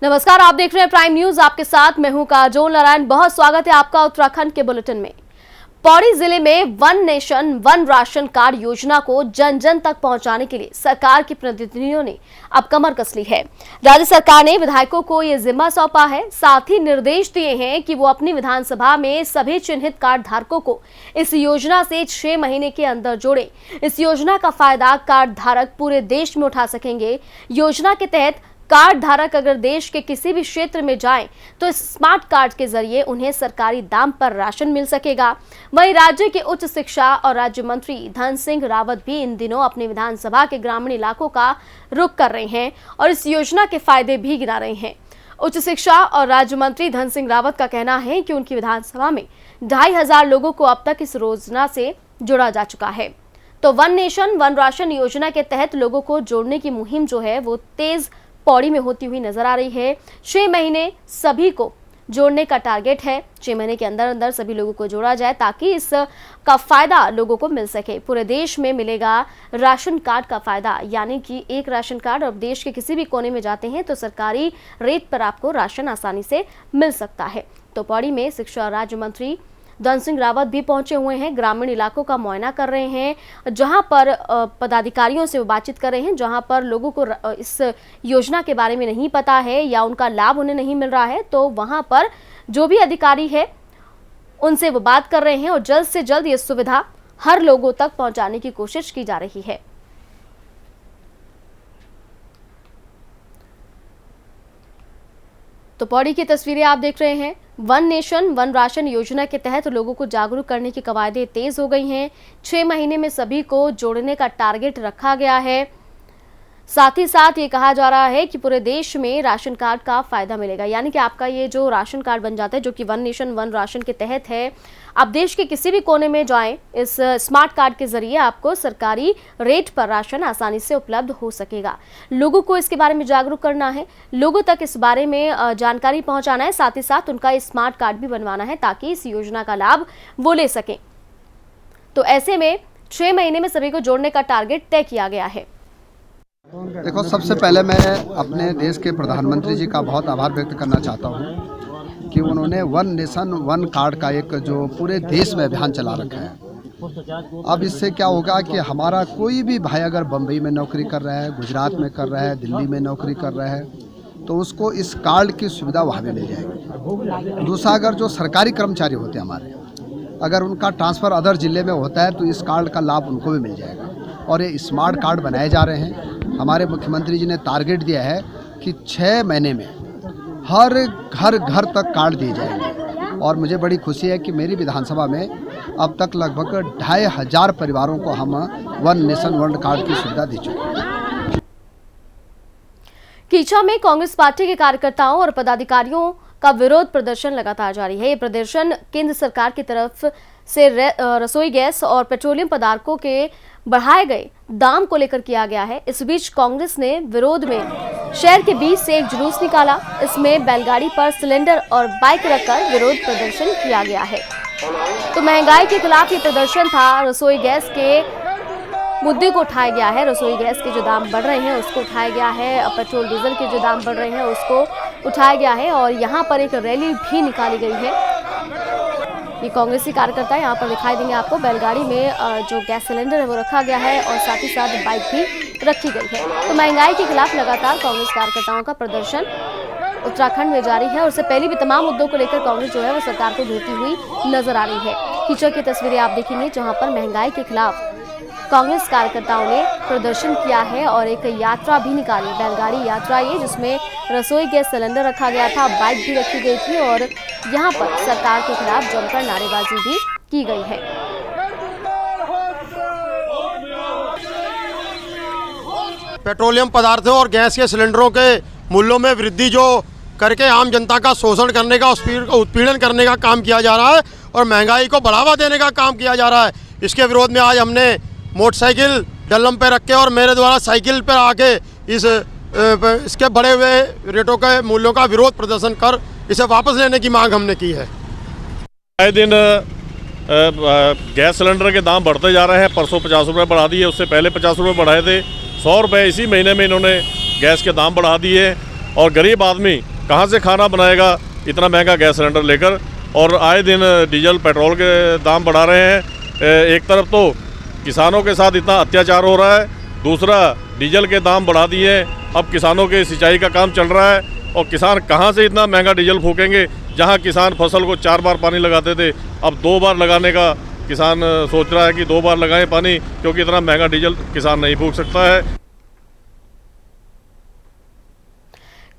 नमस्कार, आप देख रहे हैं प्राइम न्यूज। आपके साथ मैं हूं काजोल नारायण। बहुत स्वागत है आपका उत्तराखंड के बुलेटिन में। पौड़ी जिले में one nation one ration card योजना को जन जन तक पहुंचाने के लिए सरकार के प्रतिनिधियों ने अब कमर कस ली है। राज्य सरकार ने विधायकों को ये जिम्मा सौंपा है, साथ ही निर्देश दिए हैं कि वो अपनी विधानसभा में सभी चिन्हित कार्ड धारकों को इस योजना से 6 महीने के अंदर जोड़े। इस योजना का फायदा कार्ड धारक पूरे देश में उठा सकेंगे। योजना के तहत कार्ड धारक अगर देश के किसी भी क्षेत्र में जाएं तो स्मार्ट कार्ड के जरिए उन्हें सरकारी दाम पर राशन मिल सकेगा। वहीं राज्य के उच्च शिक्षा और राज्य मंत्री धन सिंह रावत भी इन दिनों अपने विधानसभा के ग्रामीण इलाकों का रुख कर रहे हैं और इस योजना के फायदे भी गिना रहे हैं। उच्च शिक्षा और राज्य मंत्री धन सिंह रावत का कहना है कि उनकी विधानसभा में 2500 लोगों को अब तक इस योजना से जोड़ा जा चुका है। तो वन नेशन वन राशन योजना के तहत लोगों को जोड़ने की मुहिम जो है वो तेज पौड़ी में होती हुई नजर आ रही है। 6 महीने सभी को जोड़ने का टारगेट है। 6 महीने के अंदर अंदर सभी लोगों को जोड़ा जाए ताकि इसका फायदा लोगों को मिल सके। पूरे देश में मिलेगा राशन कार्ड का फायदा, यानी कि एक राशन कार्ड और देश के किसी भी कोने में जाते हैं तो सरकारी रेट पर आपको राशन आसानी से मिल सकता है। तो पौड़ी में शिक्षा राज्य मंत्री धन सिंह रावत भी पहुंचे हुए हैं, ग्रामीण इलाकों का मुआयना कर रहे हैं, जहां पर पदाधिकारियों से वो बातचीत कर रहे हैं, जहां पर लोगों को इस योजना के बारे में नहीं पता है या उनका लाभ उन्हें नहीं मिल रहा है, तो वहां पर जो भी अधिकारी है उनसे वो बात कर रहे हैं और जल्द से जल्द ये सुविधा हर लोगों तक पहुंचाने की कोशिश की जा रही है। तो पौड़ी की तस्वीरें आप देख रहे हैं। वन नेशन वन राशन योजना के तहत लोगों को जागरूक करने की कवायदें तेज हो गई हैं। 6 महीने में सभी को जोड़ने का टारगेट रखा गया है। साथ ही साथ ये कहा जा रहा है कि पूरे देश में राशन कार्ड का फायदा मिलेगा, यानी कि आपका ये जो राशन कार्ड बन जाता है जो कि वन नेशन वन राशन के तहत है, आप देश के किसी भी कोने में जाएं, इस स्मार्ट कार्ड के जरिए आपको सरकारी रेट पर राशन आसानी से उपलब्ध हो सकेगा। लोगों को इसके बारे में जागरूक करना है, लोगों तक इस बारे में जानकारी पहुंचाना है, साथ ही साथ उनका स्मार्ट कार्ड भी बनवाना है ताकि इस योजना का लाभ वो ले सकें। तो ऐसे में 6 महीने में सभी को जोड़ने का टारगेट तय किया गया है। देखो, सबसे पहले मैं अपने देश के प्रधानमंत्री जी का बहुत आभार व्यक्त करना चाहता हूँ कि उन्होंने वन नेशन वन कार्ड का एक जो पूरे देश में अभियान चला रखा है। अब इससे क्या होगा कि हमारा कोई भी भाई अगर बम्बई में नौकरी कर रहा है, गुजरात में कर रहा है, दिल्ली में नौकरी कर रहा है, तो उसको इस कार्ड की सुविधा वहाँ भी मिल जाएगी। दूसरा, अगर जो सरकारी कर्मचारी होते हैं हमारे, अगर उनका ट्रांसफ़र अदर ज़िले में होता है तो इस कार्ड का लाभ उनको भी मिल जाएगा। और ये स्मार्ट कार्ड बनाए जा रहे हैं। हमारे मुख्यमंत्री जी ने टारगेट दिया है कि 6 महीने में हर घर तक कार्ड दिए जाएंगे। और मुझे बड़ी खुशी है कि मेरी विधानसभा में अब तक लगभग 2500 परिवारों को हम वन नेशन वन कार्ड की सुविधा दे चुके हैं। कीचा में कांग्रेस पार्टी के कार्यकर्ताओं और पदाधिकारियों का विरोध प्रदर्शन लगातार जारी है। ये प्रदर्शन केंद्र सरकार की तरफ से रसोई गैस और पेट्रोलियम पदार्थों के बढ़ाए गए दाम को लेकर किया गया है। इस बीच कांग्रेस ने विरोध में शहर के बीच से एक जुलूस निकाला। इसमें बैलगाड़ी पर सिलेंडर और बाइक रखकर विरोध प्रदर्शन किया गया है। तो महंगाई के खिलाफ ये प्रदर्शन था। रसोई गैस के मुद्दे को उठाया गया है। रसोई गैस के जो दाम बढ़ रहे हैं उसको उठाया गया है, पेट्रोल डीजल के जो दाम बढ़ रहे हैं उसको उठाया गया है और यहाँ पर एक रैली भी निकाली गई है। ये कांग्रेसी कार्यकर्ता यहाँ पर दिखाई देंगे आपको। बैलगाड़ी में जो गैस सिलेंडर है वो रखा गया है और साथ ही साथ बाइक भी रखी गई है। तो महंगाई के खिलाफ लगातार कांग्रेस कार्यकर्ताओं का प्रदर्शन उत्तराखंड में जारी है और उससे पहले भी तमाम मुद्दों को लेकर कांग्रेस जो है वो सरकार को घेरती हुई नजर आ रही है। कीचड़ की तस्वीरें आप देखेंगे जहाँ पर महंगाई के खिलाफ कांग्रेस कार्यकर्ताओं ने प्रदर्शन किया है और एक यात्रा भी निकाली, बैलगाड़ी यात्रा ये, जिसमें रसोई गैस सिलेंडर रखा गया था, बाइक भी रखी गई थी और यहाँ पर सरकार के खिलाफ जमकर नारेबाजी भी की गई है। पेट्रोलियम पदार्थों और गैस के सिलेंडरों के मूल्यों में वृद्धि जो करके आम जनता का शोषण करने का, उत्पीड़न करने का काम किया जा रहा है और महंगाई को बढ़ावा देने का काम किया जा रहा है, इसके विरोध में आज हमने मोटरसाइकिल डल्लम पे रख के और मेरे द्वारा साइकिल पर आके इसके बढ़े हुए रेटों के मूल्यों का विरोध प्रदर्शन कर इसे वापस लेने की मांग हमने की है। आए दिन गैस सिलेंडर के दाम बढ़ते जा रहे हैं। परसों 50 रुपये बढ़ा दिए, उससे पहले 50 रुपये बढ़ाए थे। 100 रुपये इसी महीने में इन्होंने गैस के दाम बढ़ा दिए और गरीब आदमी कहाँ से खाना बनाएगा इतना महंगा गैस सिलेंडर लेकर। और आए दिन डीजल पेट्रोल के दाम बढ़ा रहे हैं। एक तरफ तो किसानों के साथ इतना अत्याचार हो रहा है, दूसरा डीजल के दाम बढ़ा दिए। अब किसानों के सिंचाई का काम चल रहा है और किसान कहाँ से इतना महंगा डीजल फूकेंगे। जहाँ किसान फसल को 4 बार पानी लगाते थे, अब 2 बार लगाने का किसान सोच रहा है कि 2 बार लगाएं पानी, क्योंकि इतना महंगा डीजल किसान नहीं फूक सकता है।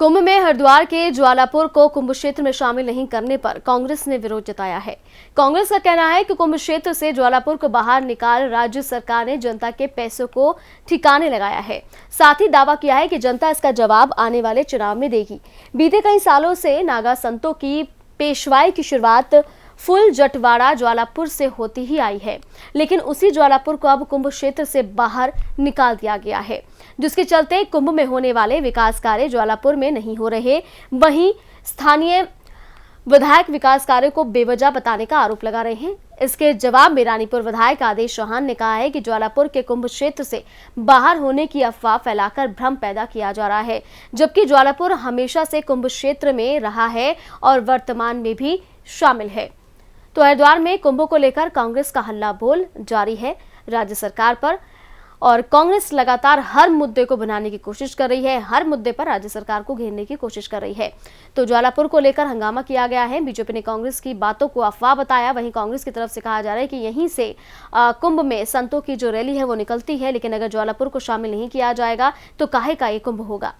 कुंभ में हरिद्वार के ज्वालापुर को कुंभ क्षेत्र में शामिल नहीं करने पर कांग्रेस ने विरोध जताया है। कांग्रेस का कहना है कि कुंभ क्षेत्र से ज्वालापुर को बाहर निकाल राज्य सरकार ने जनता के पैसों को ठिकाने लगाया है। साथ ही दावा किया है कि जनता इसका जवाब आने वाले चुनाव में देगी। बीते कई सालों से नागा संतों की पेशवाई की शुरुआत फुल जटवाड़ा ज्वालापुर से होती ही आई है, लेकिन उसी ज्वालापुर को अब कुंभ क्षेत्र से बाहर निकाल दिया गया है, जिसके चलते कुंभ में होने वाले विकास कार्य ज्वालापुर में नहीं हो रहे। वहीं स्थानीय विधायक विकास कार्य को बेवजह बताने का आरोप लगा रहे हैं। इसके जवाब में रानीपुर विधायक आदेश चौहान ने कहा है कि ज्वालापुर के कुंभ क्षेत्र से बाहर होने की अफवाह फैलाकर भ्रम पैदा किया जा रहा है, जबकि ज्वालापुर हमेशा से कुंभ क्षेत्र में रहा है और वर्तमान में भी शामिल है। तो हरिद्वार में कुंभ को लेकर कांग्रेस का हल्ला बोल जारी है राज्य सरकार पर, और कांग्रेस लगातार हर मुद्दे को बनाने की कोशिश कर रही है, हर मुद्दे पर राज्य सरकार को घेरने की कोशिश कर रही है। तो ज्वालापुर को लेकर हंगामा किया गया है। बीजेपी ने कांग्रेस की बातों को अफवाह बताया। वहीं कांग्रेस की तरफ से कहा जा रहा है कि यहीं से कुंभ में संतों की जो रैली है वो निकलती है, लेकिन अगर ज्वालापुर को शामिल नहीं किया जाएगा तो काहे का ये कुंभ होगा।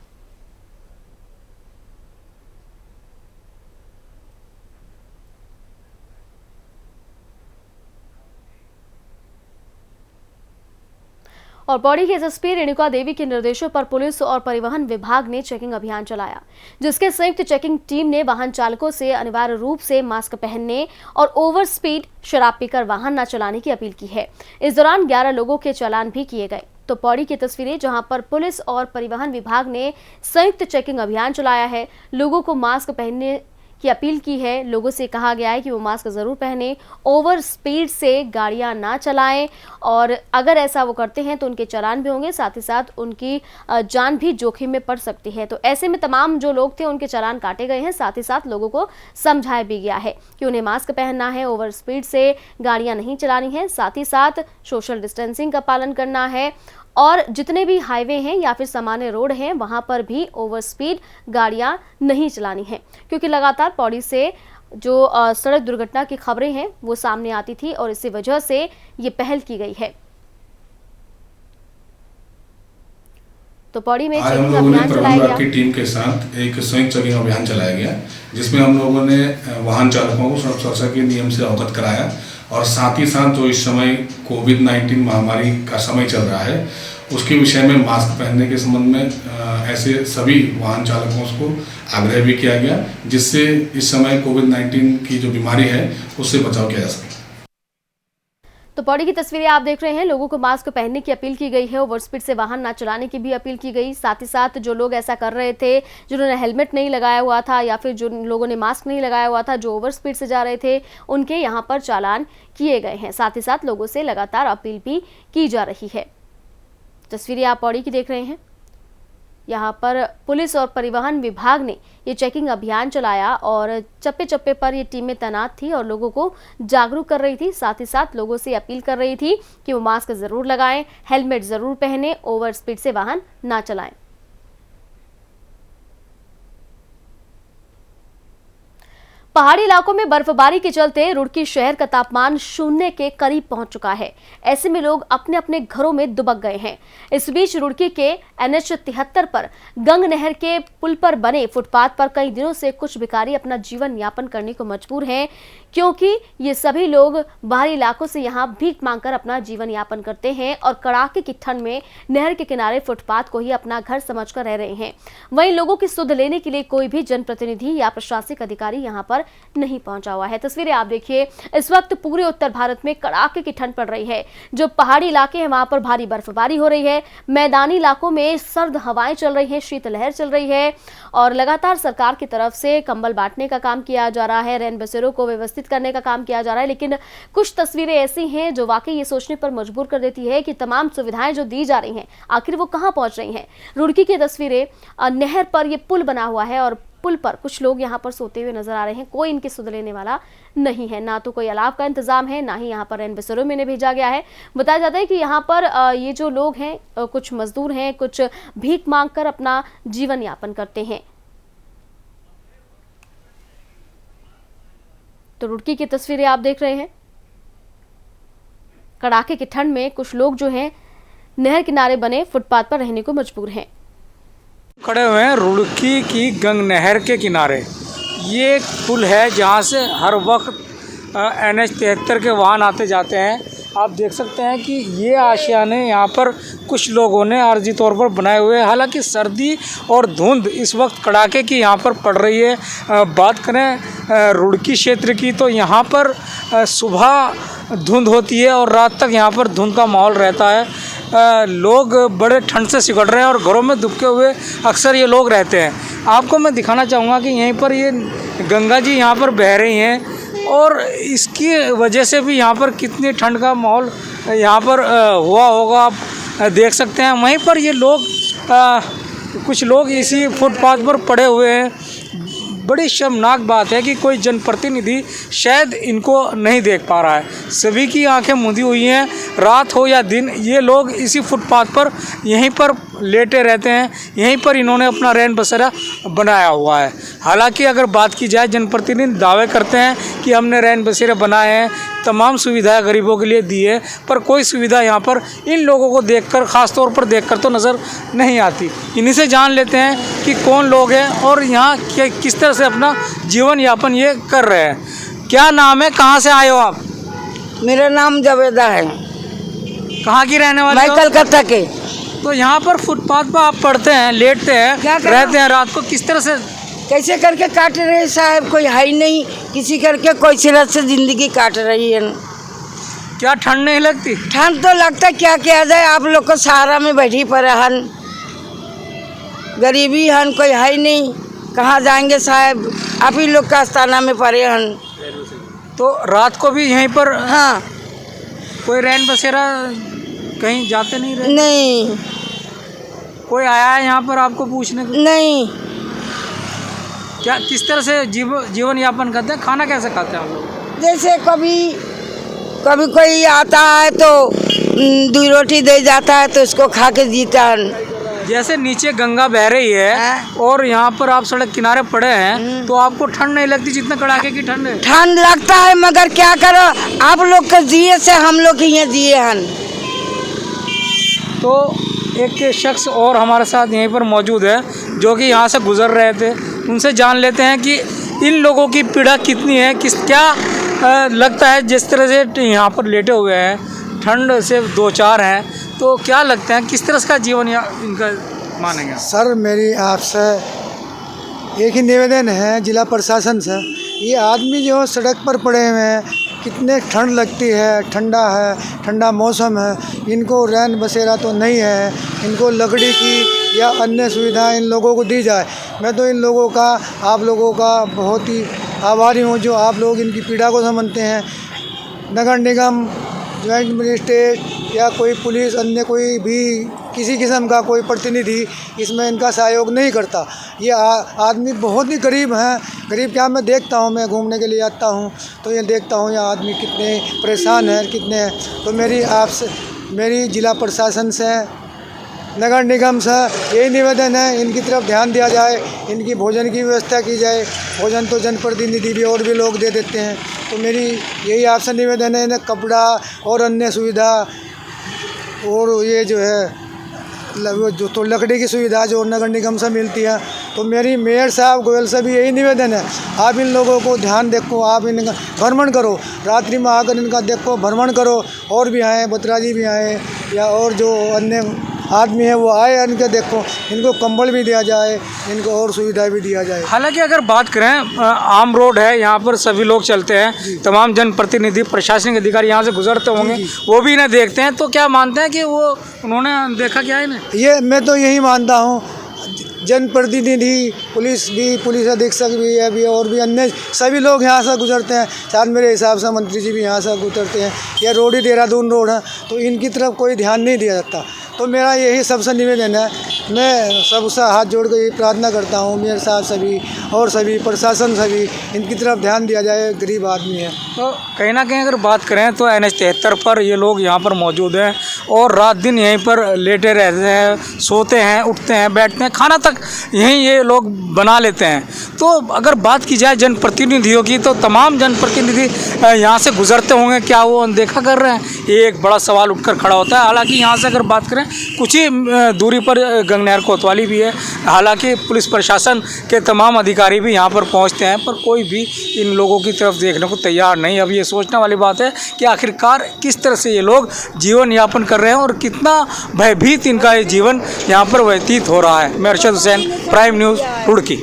और पौड़ी के एसएसपी रेणुका देवी के निर्देशों पर पुलिस और परिवहन विभाग ने चेकिंग अभियान चलाया, जिसके संयुक्त चेकिंग टीम ने वाहन चालकों से अनिवार्य रूप से मास्क पहनने और ओवर स्पीड शराब पीकर वाहन न चलाने की अपील की है। इस दौरान 11 लोगों के चालान भी किए गए। तो पौड़ी की तस्वीरें, जहां पर पुलिस और परिवहन विभाग ने संयुक्त चेकिंग अभियान चलाया है। लोगों को मास्क पहनने की अपील की है। लोगों से कहा गया है कि वो मास्क जरूर पहने, ओवर स्पीड से गाड़ियां ना चलाएं, और अगर ऐसा वो करते हैं तो उनके चालान भी होंगे, साथ ही साथ उनकी जान भी जोखिम में पड़ सकती है। तो ऐसे में तमाम जो लोग थे उनके चालान काटे गए हैं। साथ ही साथ लोगों को समझाया भी गया है कि उन्हें मास्क पहनना है, ओवर स्पीड से गाड़ियां नहीं चलानी है, साथ ही साथ सोशल डिस्टेंसिंग का पालन करना है, और जितने भी हाईवे हैं या फिर सामान्य रोड हैं वहां पर भी ओवर स्पीड गाड़ियां नहीं चलानी है, क्योंकि लगातार पौड़ी से जो सड़क दुर्घटना की खबरें हैं वो सामने आती थी और इसी वजह से ये पहल की गई है। तो पौड़ी में चेकिंग अभियान चलाया गया। की टीम के साथ एक संयुक्त चेकिंग अभियान चलाया गया, जिसमें हम लोगों ने वाहन चालकों को सड़क सुरक्षा के नियम से अवगत कराया, और साथ ही साथ जो इस समय कोविड-19 महामारी का समय चल रहा है उसके विषय में मास्क पहनने के संबंध में ऐसे सभी वाहन चालकों को आग्रह भी किया गया, जिससे इस समय कोविड-19 की जो बीमारी है उससे बचाव किया जा सके। तो पौड़ी की तस्वीरें आप देख रहे हैं। लोगों को मास्क पहनने की अपील की गई है, ओवर स्पीड से वाहन ना चलाने की भी अपील की गई। साथ ही साथ जो लोग ऐसा कर रहे थे, जिन्होंने हेलमेट नहीं लगाया हुआ था या फिर जो लोगों ने मास्क नहीं लगाया हुआ था, जो ओवर स्पीड से जा रहे थे, उनके यहाँ पर चालान किए गए हैं। साथ ही साथ लोगों से लगातार अपील भी की जा रही है। तस्वीरें आप पौड़ी की देख रहे हैं। यहाँ पर पुलिस और परिवहन विभाग ने ये चेकिंग अभियान चलाया और चप्पे चप्पे पर ये टीमें तैनात थी और लोगों को जागरूक कर रही थी। साथ ही साथ लोगों से अपील कर रही थी कि वो मास्क जरूर लगाएं, हेलमेट जरूर पहने, ओवर स्पीड से वाहन ना चलाएं। पहाड़ी इलाकों में बर्फबारी के चलते रुड़की शहर का तापमान 0 के करीब पहुंच चुका है। ऐसे में लोग अपने अपने घरों में दुबक गए हैं। इस बीच रुड़की के NH 73 पर गंग नहर के पुल पर बने फुटपाथ पर कई दिनों से कुछ भिखारी अपना जीवन यापन करने को मजबूर हैं, क्योंकि ये सभी लोग बाहरी इलाकों से यहाँ भीख मांगकर अपना जीवन यापन करते हैं और कड़ाके की ठंड में नहर के किनारे फुटपाथ को ही अपना घर समझकर रह रहे हैं। वहीं लोगों की सुध लेने के लिए कोई भी जनप्रतिनिधि या प्रशासनिक अधिकारी यहाँ पर नहीं पहुंचा हुआ है। तस्वीरें आप देखिए, इस वक्त पूरे उत्तर भारत में कड़ाके की ठंड पड़ रही है। जो पहाड़ी इलाके हैं वहां पर भारी बर्फबारी हो रही है, मैदानी इलाकों में सर्द हवाएं चल रही हैं, शीतलहर चल रही है और लगातार सरकार की तरफ से कंबल बांटने का काम किया जा रहा है, रैन बसेरों को व्यवस्थित करने का काम किया जा रहा है। लेकिन कुछ तस्वीरें ऐसी हैं जो वाकई ये सोचने पर मजबूर कर देती है कि तमाम सुविधाएं जो दी जा रही हैं आखिर वो कहां पहुंच रही हैं। रुड़की की तस्वीरें, नहर पर ये पुल बना हुआ है और पुल पर कुछ लोग यहाँ पर सोते हुए नजर आ रहे हैं। कोई इनकी सुध लेने वाला नहीं है, ना तो कोई अलाव का इंतजाम है, ना ही यहाँ पर रैन बसेरों में भेजा गया है। बताया जाता है कि यहाँ पर ये जो लोग हैं कुछ मजदूर हैं, कुछ भीख मांगकर अपना जीवन यापन करते हैं। तो रुड़की की तस्वीरें आप देख रहे हैं। कड़ाके की ठंड में कुछ लोग जो हैं नहर किनारे बने फुटपाथ पर रहने को मजबूर हैं। खड़े हुए हैं रुड़की की गंग नहर के किनारे। ये एक पुल है जहाँ से हर वक्त NH 73 के वाहन आते जाते हैं। आप देख सकते हैं कि ये आशियाने यहाँ पर कुछ लोगों ने आर्जी तौर पर बनाए हुए हैं। हालांकि सर्दी और धुंध इस वक्त कड़ाके की यहाँ पर पड़ रही है। बात करें रुड़की क्षेत्र की तो यहाँ पर सुबह धुंध होती है और रात तक यहाँ पर धुंध का माहौल रहता है। लोग बड़े ठंड से सिकुड़ रहे हैं और घरों में दुबके हुए अक्सर ये लोग रहते हैं। आपको मैं दिखाना चाहूँगा कि यहीं पर ये गंगा जी यहाँ पर बह रही हैं और इसकी वजह से भी यहाँ पर कितनी ठंड का माहौल यहाँ पर हुआ होगा आप देख सकते हैं। वहीं पर ये लोग कुछ लोग इसी फुटपाथ पर पड़े हुए हैं। बड़ी शर्मनाक बात है कि कोई जनप्रतिनिधि शायद इनको नहीं देख पा रहा है। सभी की आंखें मूंदी हुई हैं। रात हो या दिन ये लोग इसी फुटपाथ पर यहीं पर लेटे रहते हैं। यहीं पर इन्होंने अपना रैन बसेरा बनाया हुआ है। हालांकि अगर बात की जाए, जनप्रतिनिधि दावे करते हैं कि हमने रैन बसेरे बनाए हैं, तमाम सुविधाएं गरीबों के लिए दी है, पर कोई सुविधा यहाँ पर इन लोगों को देखकर, ख़ास तौर पर देखकर तो नज़र नहीं आती। इन्हीं से जान लेते हैं कि कौन लोग हैं और यहाँ किस तरह से अपना जीवन यापन ये कर रहे हैं। क्या नाम है, कहाँ से आए हो आप? मेरा नाम जवेदा है। कहाँ की रहने वाले मैं हो? कलकत्ता के। तो यहाँ पर फुटपाथ पर आप पढ़ते हैं, लेटते हैं, रहते हैं, रात को किस तरह से कैसे करके काट रहे साहब, कोई है ही नहीं, किसी करके कोई सिरत से जिंदगी काट रही है। क्या ठंड नहीं लगती? ठंड तो लगता, क्या किया जाए, आप लोग को सहारा में बैठी पड़े हन, गरीबी हन, कोई है ही नहीं, कहाँ जाएंगे साहब, आप ही लोग का आस्थाना में पड़े हन। तो रात को भी यहीं पर? हाँ। कोई रैन बसेरा कहीं जाते नहीं रहे? नहीं। कोई आया है यहाँ पर आपको पूछने को? नहीं। क्या किस तरह से जीवन यापन करते हैं? खाना कैसे खाते हैं आप लोग? जैसे कभी कोई आता है तो 2 रोटी दे जाता है तो उसको खा के जीता है। जैसे नीचे गंगा बह रही है और यहाँ पर आप सड़क किनारे पड़े हैं, तो आपको ठंड नहीं लगती जितना कड़ाके की ठंड है? ठंड लगता है, मगर क्या करो, आप लोग के जिए से हम लोग यहाँ जिए हैं। तो एक शख्स और हमारे साथ यहीं पर मौजूद है जो कि यहाँ से गुजर रहे थे। उनसे जान लेते हैं कि इन लोगों की पीड़ा कितनी है, क्या लगता है जिस तरह से यहाँ पर लेटे हुए हैं, ठंड से 2-4 हैं, तो क्या लगता है किस तरह का जीवन इनका मानेंगे? सर, मेरी आपसे एक ही निवेदन है जिला प्रशासन से, ये आदमी जो सड़क पर पड़े हुए हैं, कितने ठंड लगती है, ठंडा मौसम है, इनको रैन बसेरा तो नहीं है, इनको लकड़ी की या अन्य सुविधाएं इन लोगों को दी जाए। मैं तो इन लोगों का, आप लोगों का बहुत ही आभारी हूँ जो आप लोग इनकी पीड़ा को समझते हैं। नगर निगम, ज्वाइंट मजिस्ट्रेट या कोई पुलिस, अन्य कोई भी किसी किस्म का कोई प्रतिनिधि इसमें इनका सहयोग नहीं करता। ये आदमी बहुत ही गरीब हैं। गरीब क्या, मैं देखता हूँ, मैं घूमने के लिए आता हूँ तो ये देखता हूँ ये आदमी कितने परेशान हैं, कितने हैं। तो मेरी जिला प्रशासन से, नगर निगम से यही निवेदन है, इनकी तरफ ध्यान दिया जाए, इनकी भोजन की व्यवस्था की जाए। भोजन तो जनप्रतिनिधि भी और भी लोग दे देते हैं। तो मेरी यही आपसे निवेदन है, इन्हें कपड़ा और अन्य सुविधा और ये जो है जो तो लकड़ी की सुविधा जो नगर निगम से मिलती है। तो मेरी मेयर साहब गोयल से भी यही निवेदन है, आप इन लोगों को ध्यान देखो, आप इनका भ्रमण करो, रात्रि में आकर इनका देखो, भ्रमण करो। और भी आए, बत्रा जी भी आए या और जो अन्य आदमी है वो आए, इनके देखो, इनको कंबल भी दिया जाए, इनको और सुविधा भी दिया जाए। हालांकि अगर बात करें आम रोड है, यहाँ पर सभी लोग चलते हैं, तमाम जनप्रतिनिधि प्रशासनिक अधिकारी यहाँ से गुजरते होंगे, वो भी इन्हें देखते हैं, तो क्या मानते हैं कि वो उन्होंने देखा क्या है इन्हें? ये मैं तो यही मानता हूँ, जनप्रतिनिधि, पुलिस अधीक्षक भी है भी, और भी अन्य सभी लोग यहाँ से गुजरते हैं। शायद मेरे हिसाब से मंत्री जी भी यहाँ से गुजरते हैं। यह रोड ही देहरादून रोड है, तो इनकी तरफ कोई ध्यान नहीं दिया जाता। तो मेरा यही सबसे निवेदन है, मैं सबसे हाथ जोड़ कर यही प्रार्थना करता हूँ, मेरे साथ सभी और सभी प्रशासन सभी इनकी तरफ ध्यान दिया जाए, गरीब आदमी है। तो कहीं ना कहीं अगर बात करें तो NH 73 पर ये लोग यहाँ पर मौजूद हैं और रात दिन यहीं पर लेटे रहते हैं, सोते हैं, उठते हैं, बैठते हैं, खाना तक यहीं ये लोग बना लेते हैं। तो अगर बात की जाए जनप्रतिनिधियों की, तो तमाम जनप्रतिनिधि यहाँ से गुजरते होंगे, क्या वो अनदेखा कर रहे हैं? ये एक बड़ा सवाल उठकर खड़ा होता है। हालांकि यहाँ से अगर बात करें कुछ ही दूरी पर गंगनहर कोतवाली भी है, हालांकि पुलिस प्रशासन के तमाम अधिकारी भी यहाँ पर पहुँचते हैं, पर कोई भी इन लोगों की तरफ देखने को तैयार नहीं। अब ये सोचने वाली बात है कि आखिरकार किस तरह से ये लोग जीवन यापन कर रहे हैं और कितना भयभीत इनका ये जीवन यहाँ पर व्यतीत हो रहा है। मैं अरशद हुसैन, प्राइम न्यूज़, रुड़की।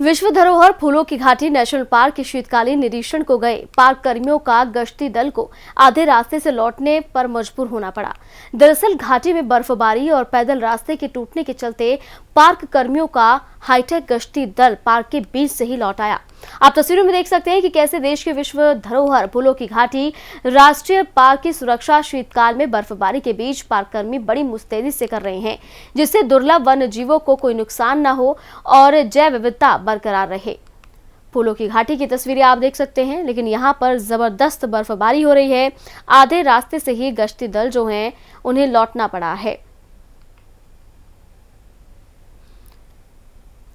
विश्व धरोहर फूलों की घाटी नेशनल पार्क के शीतकालीन निरीक्षण को गए पार्क कर्मियों का गश्ती दल को आधे रास्ते से लौटने पर मजबूर होना पड़ा। दरअसल घाटी में बर्फबारी और पैदल रास्ते के टूटने के चलते पार्क कर्मियों का हाईटेक गश्ती दल पार्क के बीच से ही लौट आया। आप तस्वीरों में देख सकते हैं कि कैसे देश के विश्व धरोहर फूलों की घाटी राष्ट्रीय पार्क की सुरक्षा शीतकाल में बर्फबारी के बीच पार्क कर्मी बड़ी मुस्तैदी से कर रहे हैं, जिससे दुर्लभ वन्य जीवों को कोई नुकसान न हो और जैव विविधता बरकरार रहे। फूलों की घाटी की तस्वीरें आप देख सकते हैं, लेकिन यहाँ पर जबरदस्त बर्फबारी हो रही है। आधे रास्ते से ही गश्ती दल जो हैं उन्हें लौटना पड़ा है।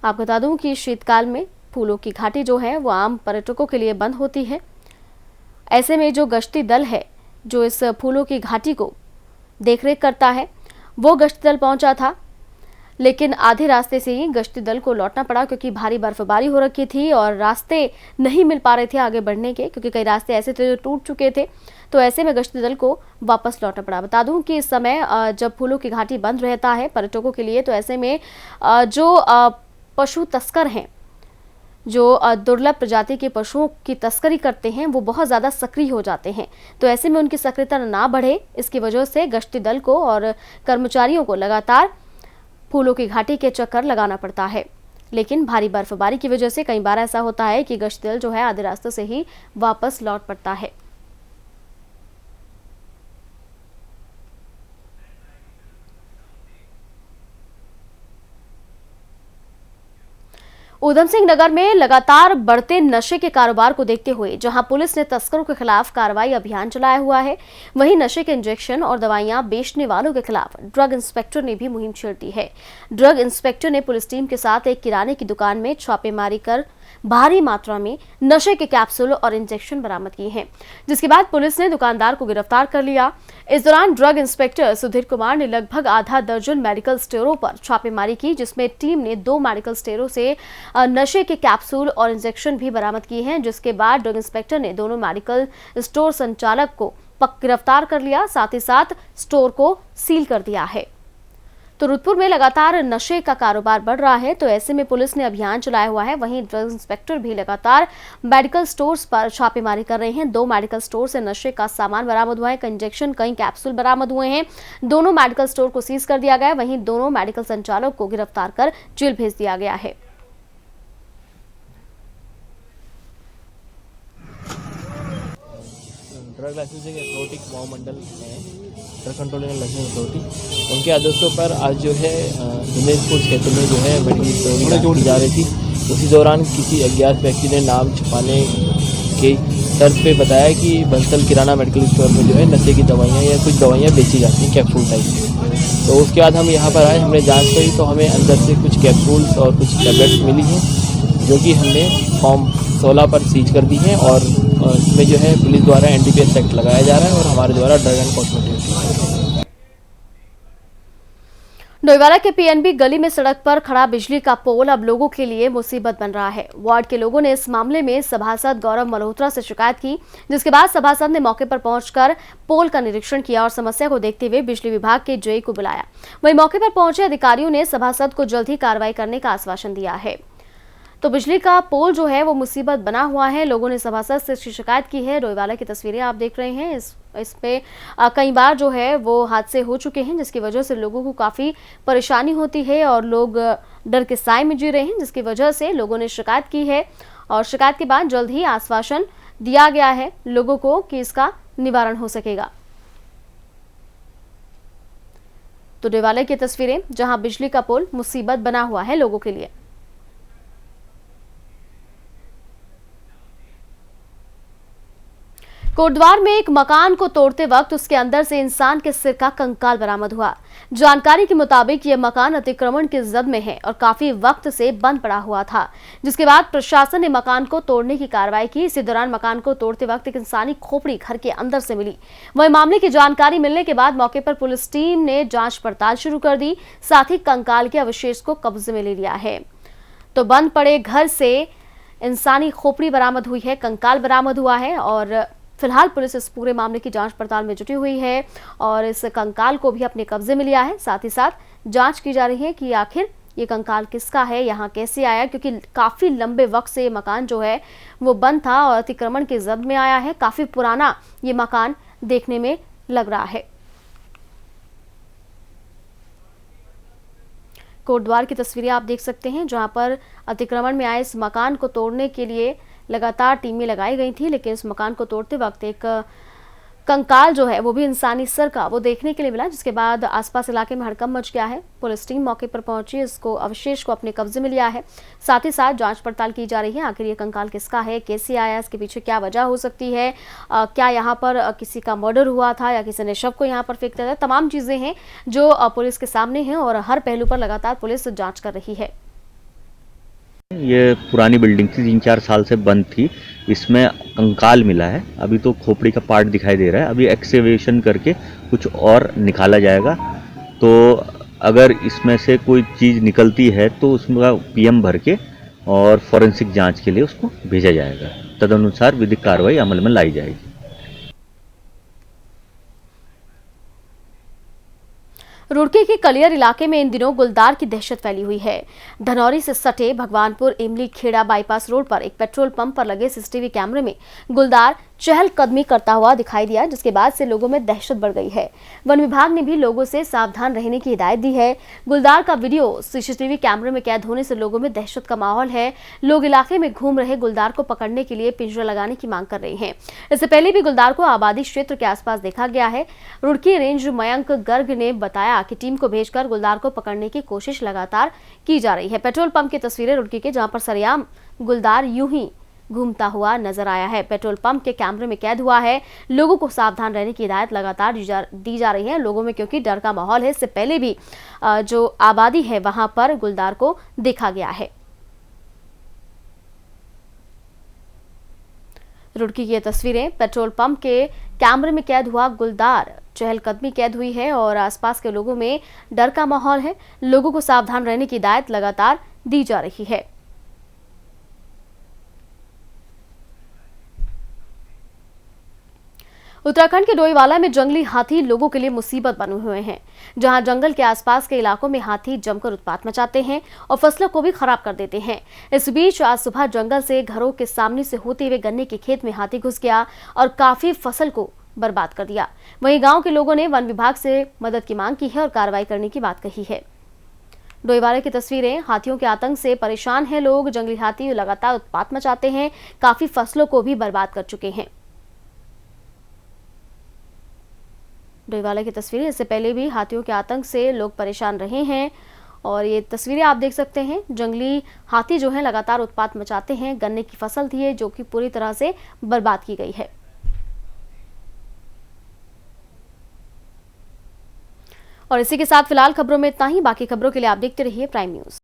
आप बता दूं कि शीतकाल में फूलों की घाटी जो है वो आम पर्यटकों के लिए बंद होती है। ऐसे में जो गश्ती दल है जो इस फूलों की घाटी को देखरेख करता है, वो गश्ती दल पहुंचा था, लेकिन आधे रास्ते से ही गश्ती दल को लौटना पड़ा क्योंकि भारी बर्फबारी हो रखी थी और रास्ते नहीं मिल पा रहे थे आगे बढ़ने के, क्योंकि कई रास्ते ऐसे थे जो टूट चुके थे। तो ऐसे में गश्ती दल को वापस लौटना पड़ा। बता दूं कि इस समय जब फूलों की घाटी बंद रहता है पर्यटकों के लिए, तो ऐसे में जो पशु तस्कर हैं, जो दुर्लभ प्रजाति के पशुओं की तस्करी करते हैं, वो बहुत ज़्यादा सक्रिय हो जाते हैं। तो ऐसे में उनकी सक्रियता ना बढ़े, इसकी वजह से गश्ती दल को और कर्मचारियों को लगातार फूलों की घाटी के चक्कर लगाना पड़ता है। लेकिन भारी बर्फबारी की वजह से कई बार ऐसा होता है कि गश्ती दल जो है आधे रास्ते से ही वापस लौट पड़ता है। उधम सिंह नगर में लगातार बढ़ते नशे के कारोबार को देखते हुए जहां पुलिस ने तस्करों के खिलाफ कार्रवाई अभियान चलाया हुआ है, वहीं नशे के इंजेक्शन और दवाइयां बेचने वालों के खिलाफ ड्रग इंस्पेक्टर ने भी मुहिम छेड़ दी है। ड्रग इंस्पेक्टर ने पुलिस टीम के साथ एक किराने की दुकान में छापेमारी कर भारी मात्रा में नशे के कैप्सूल और इंजेक्शन बरामद किए हैं, जिसके बाद पुलिस ने दुकानदार को गिरफ्तार कर लिया। इस दौरान ड्रग इंस्पेक्टर सुधीर कुमार ने लगभग आधा दर्जन मेडिकल स्टोरों पर छापेमारी की, जिसमें टीम ने 2 मेडिकल स्टोरों से नशे के कैप्सूल और इंजेक्शन भी बरामद किए हैं। जिसके बाद ड्रग इंस्पेक्टर ने दोनों मेडिकल स्टोर संचालक को गिरफ्तार कर लिया, साथ ही साथ स्टोर को सील कर दिया है। तो रुद्रपुर में लगातार नशे का कारोबार बढ़ रहा है, तो ऐसे में पुलिस ने अभियान चलाया हुआ है। वहीं ड्रग इंस्पेक्टर भी लगातार मेडिकल स्टोर्स पर छापेमारी कर रहे हैं। 2 मेडिकल स्टोर से नशे का सामान बरामद हुआ है, कई इंजेक्शन, कई कैप्सूल बरामद हुए हैं। दोनों मेडिकल स्टोर को सीज कर दिया गया है। वहीं दोनों मेडिकल संचालक को गिरफ्तार कर जेल भेज दिया गया है। ड्रग लाइसेंसिंग अथॉरिटी महामंडल है, drug control and licensing authority, उनके आदेशों पर आज जो है हिंदुपुर क्षेत्र में जो है मेडिकल स्टोर की जा रही थी। उसी दौरान किसी अज्ञात व्यक्ति ने नाम छुपाने के तर्ज पे बताया कि बंसल किराना मेडिकल स्टोर में जो है नशे की दवाइयाँ या कुछ दवाइयाँ बेची जाती हैं कैप्सूल टाइप। तो उसके बाद हम यहाँ पर आए, हमने जाँच करी तो हमें अंदर से कुछ कैप्सूल्स और कुछ टैबलेट्स मिली हैं, जो कि हमने फॉर्म 16 पर सीज कर दी हैं और इसमें जो है पुलिस द्वारा NDPS एक्ट लगाया जा रहा है और हमारे द्वारा ड्रग एंड कॉस्मेटिक्स। डोईवाला के पीएनबी गली में सड़क पर खड़ा बिजली का पोल अब लोगों के लिए मुसीबत बन रहा है। वार्ड के लोगों ने इस मामले में सभासद गौरव मल्होत्रा से शिकायत की, जिसके बाद सभासद ने मौके पर पहुंचकर पोल का निरीक्षण किया और समस्या को देखते हुए बिजली विभाग के जेई को बुलाया। वहीं मौके पर पहुंचे अधिकारियों ने सभासद को जल्द ही कार्रवाई करने का आश्वासन दिया है। तो बिजली का पोल जो है वो मुसीबत बना हुआ है। लोगों ने सभासद से शिकायत की है। डोईवाला की तस्वीरें आप देख रहे हैं। इसमें कई बार जो है वो हादसे हो चुके हैं, जिसकी वजह से लोगों को काफ़ी परेशानी होती है और लोग डर के साए में जी रहे हैं, जिसकी वजह से लोगों ने शिकायत की है और शिकायत के बाद जल्द ही आश्वासन दिया गया है लोगों को कि इसका निवारण हो सकेगा। तो डोईवाला की तस्वीरें जहां बिजली का पोल मुसीबत बना हुआ है लोगों के लिए। कोटद्वार में एक मकान को तोड़ते वक्त उसके अंदर से इंसान के सिर का कंकाल बरामद हुआ। जानकारी के मुताबिक यह मकान अतिक्रमण की जद में है और काफी वक्त से बंद पड़ा हुआ था, जिसके बाद प्रशासन ने मकान को तोड़ने की कार्रवाई की। इसी दौरान मकान को तोड़ते वक्त एक इंसानी खोपड़ी घर के अंदर से मिली। वहीं मामले की जानकारी मिलने के बाद मौके पर पुलिस टीम ने जांच पड़ताल शुरू कर दी, साथ ही कंकाल के अवशेष को कब्जे में ले लिया है। तो बंद पड़े घर से इंसानी खोपड़ी बरामद हुई है, कंकाल बरामद हुआ है और फिलहाल पुलिस इस पूरे मामले की जांच पड़ताल में जुटी हुई है और इस कंकाल को भी अपने कब्जे में लिया है। साथ ही साथ जांच की जा रही है कि आखिर ये कंकाल किसका है, यहाँ कैसे आया, क्योंकि काफी लंबे वक्त से ये मकान जो है वो बंद था और अतिक्रमण की जद में आया है। काफी पुराना ये मकान देखने में लग रहा है। कोटद्वार की तस्वीरें आप देख सकते हैं, जहां पर अतिक्रमण में आए इस मकान को तोड़ने के लिए लगातार टीमें लगाई गई थी, लेकिन इस मकान को तोड़ते वक्त एक कंकाल जो है वो भी इंसानी सर का वो देखने के लिए मिला, जिसके बाद आसपास इलाके में हड़कंप मच गया है। पुलिस टीम मौके पर पहुंची, इसको अवशेष को अपने कब्जे में लिया है। साथ ही साथ जांच पड़ताल की जा रही है, आखिर ये कंकाल किसका है, कैसे आया, इसके पीछे क्या वजह हो सकती है, क्या यहाँ पर किसी का मर्डर हुआ था या किसी ने शव को यहाँ पर फेंक दिया था। तमाम चीजें हैं जो पुलिस के सामने हैं और हर पहलू पर लगातार पुलिस जाँच कर रही है। ये पुरानी बिल्डिंग थी, 3-4 साल से बंद थी। इसमें कंकाल मिला है, अभी तो खोपड़ी का पार्ट दिखाई दे रहा है। अभी एक्सकेवेशन करके कुछ और निकाला जाएगा, तो अगर इसमें से कोई चीज़ निकलती है तो उसमें पीएम भर के और फॉरेंसिक जांच के लिए उसको भेजा जाएगा। तदनुसार विधिक कार्रवाई अमल में लाई जाएगी। रुड़की के कलियर इलाके में इन दिनों गुलदार की दहशत फैली हुई है। धनौरी से सटे भगवानपुर इमली खेड़ा बाईपास रोड पर एक पेट्रोल पंप पर लगे सीसीटीवी कैमरे में गुलदार चहलकदमी करता हुआ दिखाई दिया, जिसके बाद से लोगों में दहशत बढ़ गई है। वन विभाग ने भी लोगों से सावधान रहने की हिदायत दी है। गुलदार का वीडियो सीसीटीवी कैमरे में कैद होने से लोगों में दहशत का माहौल है। लोग इलाके में घूम रहे गुलदार को पकड़ने के लिए पिंजरा लगाने की मांग कर रहे हैं। इससे पहले भी गुलदार को आबादी क्षेत्र के आसपास देखा गया है। रुड़की रेंज मयंक गर्ग ने बताया कि टीम को भेजकर गुलदार को पकड़ने की कोशिश लगातार की जा रही है। पेट्रोल पंप की तस्वीरें रुड़की के, जहां पर सरेआम गुलदार यूं ही घूमता हुआ नजर आया है। पेट्रोल पंप के कैमरे में कैद हुआ है। लोगों को सावधान रहने की हिदायत लगातार दी जा रही है लोगों में, क्योंकि डर का माहौल है। इससे पहले भी जो आबादी है वहां पर गुलदार को देखा गया है। रुड़की की ये तस्वीरें, पेट्रोल पंप के कैमरे में कैद हुआ गुलदार, चहलकदमी कैद हुई है और आसपास के लोगों में डर का माहौल है। लोगों को सावधान रहने की हिदायत लगातार दी जा रही है। उत्तराखंड के डोईवाला में जंगली हाथी लोगों के लिए मुसीबत बने हुए हैं, जहां जंगल के आसपास के इलाकों में हाथी जमकर उत्पात मचाते हैं और फसलों को भी खराब कर देते हैं। इस बीच आज सुबह जंगल से घरों के सामने से होते हुए गन्ने के खेत में हाथी घुस गया और काफी फसल को बर्बाद कर दिया। वहीं गांव के लोगों ने वन विभाग से मदद की मांग की है और कार्रवाई करने की बात कही है। डोईवाला की तस्वीरें, हाथियों के आतंक से परेशान हैं लोग। जंगली हाथी लगातार उत्पात मचाते हैं, काफी फसलों को भी बर्बाद कर चुके हैं। डोईवाला की तस्वीरें, इससे पहले भी हाथियों के आतंक से लोग परेशान रहे हैं और ये तस्वीरें आप देख सकते हैं। जंगली हाथी जो है लगातार उत्पात मचाते हैं। गन्ने की फसल थी जो कि पूरी तरह से बर्बाद की गई है। और इसी के साथ फिलहाल खबरों में इतना ही। बाकी खबरों के लिए आप देखते रहिए प्राइम न्यूज।